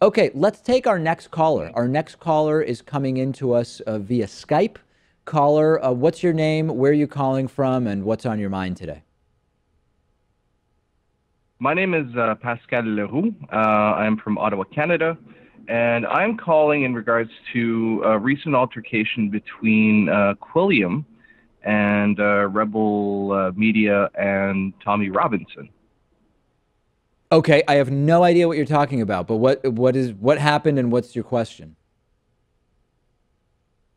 Okay, let's take our next caller. Our next caller is coming into us via Skype. Caller, what's your name? Where are you calling from? And what's on your mind today? My name is Pascal Leroux. I'm from Ottawa, Canada, and I'm calling in regards to a recent altercation between Quilliam and Rebel Media and Tommy Robinson. Okay, I have no idea what you're talking about, but what happened and what's your question?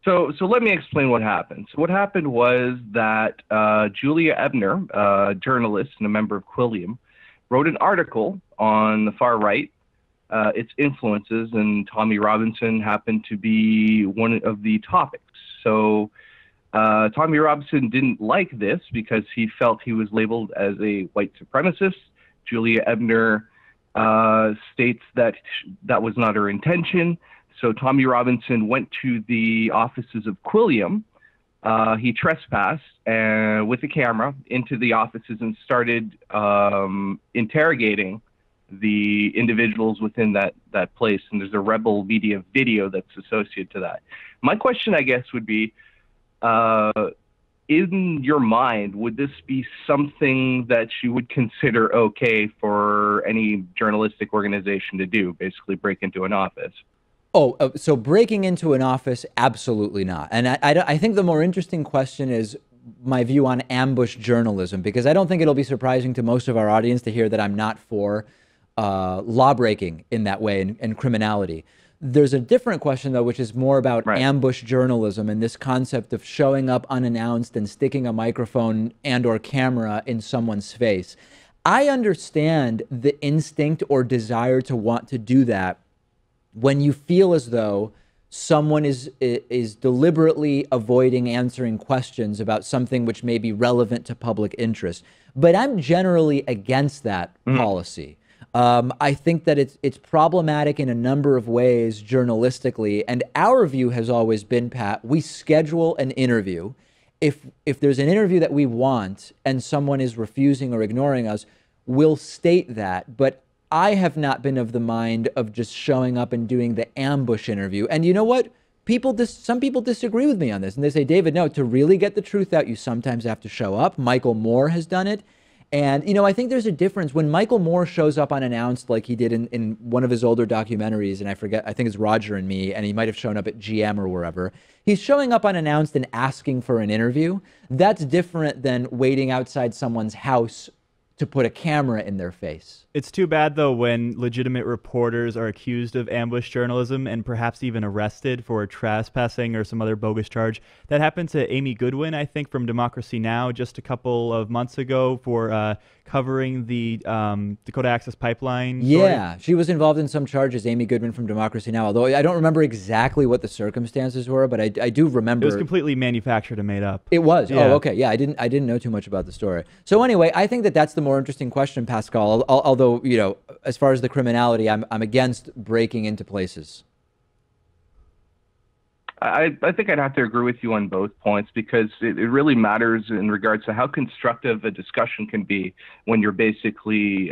So let me explain what happened. So what happened was that Julia Ebner, a journalist and a member of Quilliam, wrote an article on the far right, its influences, and Tommy Robinson happened to be one of the topics. So Tommy Robinson didn't like this because he felt he was labeled as a white supremacist. Julia Ebner states that that was not her intention. So Tommy Robinson went to the offices of Quilliam. He trespassed with a camera into the offices and started interrogating the individuals within that place. And there's a Rebel Media video that's associated to that. My question, I guess, would be, in your mind, would this be something that you would consider okay for any journalistic organization to do, basically break into an office? Oh, so breaking into an office, absolutely not. And I think the more interesting question is my view on ambush journalism, because I don't think it'll be surprising to most of our audience to hear that I'm not for law breaking in that way and criminality. There's a different question, though, which is more about Right. ambush journalism and this concept of showing up unannounced and sticking a microphone and or camera in someone's face. I understand the instinct or desire to want to do that when you feel as though someone is deliberately avoiding answering questions about something which may be relevant to public interest. But I'm generally against that Mhm. policy. I think that it's problematic in a number of ways journalistically, and our view has always been, Pat, we schedule an interview. If there's an interview that we want and someone is refusing or ignoring us, we'll state that. But I have not been of the mind of just showing up and doing the ambush interview. And you know what? Some people disagree with me on this, and they say, David, no, to really get the truth out, you sometimes have to show up. Michael Moore has done it. And, I think there's a difference when Michael Moore shows up unannounced, like he did in one of his older documentaries, and I think it's Roger and Me, and he might have shown up at GM or wherever. He's showing up unannounced and asking for an interview. That's different than waiting outside someone's house to put a camera in their face. It's too bad, though, when legitimate reporters are accused of ambush journalism and perhaps even arrested for trespassing or some other bogus charge. That happened to Amy Goodwin, I think, from Democracy Now! Just a couple of months ago for covering the Dakota Access Pipeline story. Yeah, she was involved in some charges, Amy Goodman from Democracy Now! Although I don't remember exactly what the circumstances were, but I do It was remember. completely manufactured and made up. It was. Yeah. Oh, okay. Yeah, I didn't know too much about the story. So anyway, I think that that's the more interesting question, Pascal. Although, as far as the criminality, I'm against breaking into places. I think I'd have to agree with you on both points because it really matters in regards to how constructive a discussion can be when you're basically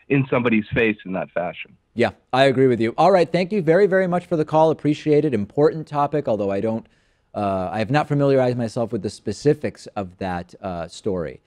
in somebody's face in that fashion. Yeah, I agree with you. All right, thank you very, very much for the call. Appreciate it. Important topic, although I have not familiarized myself with the specifics of that story.